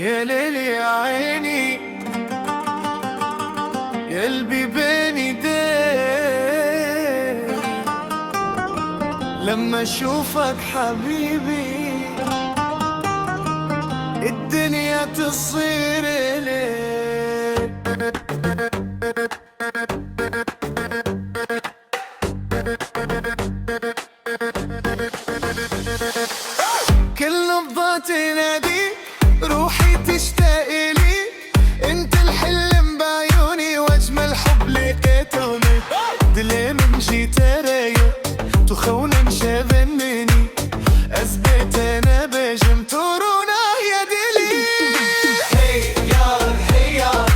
يا ليل يا عيني يا قلبي بين ايديك لما اشوفك حبيبي الدنيا تصير ليك. كل نبضة تناديك روحي تشتاق ليك، انت الحلم بعيوني واجمل حب لقيته منك. دلي من جيت رايق تخون شافن مني اثبت انا بجم ترونا يا دلي. هي يار هي يار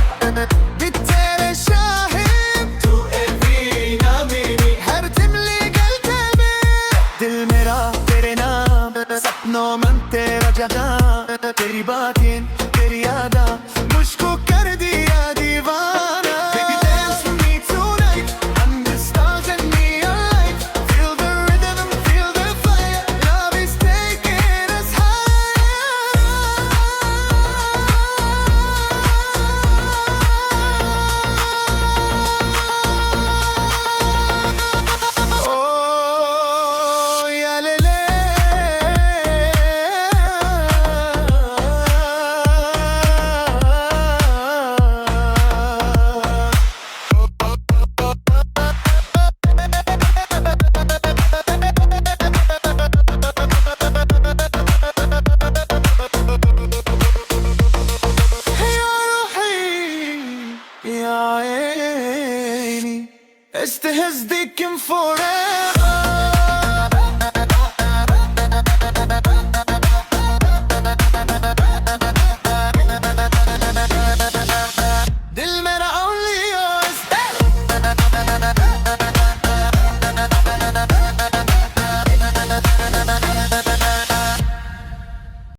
بالتالي شاهد تو افينا مني هرتم لي قلبي दिल मेरा तेरे नाम सपनों में तेरा जहां तेरी बातें तेरी यादा मुझको कर दिया दीवाना. Baby dance with me tonight under stars and neon light. Feel the rhythm feel the fire love is taking us high. Oh ya lele يا عيني استهز بكم forever.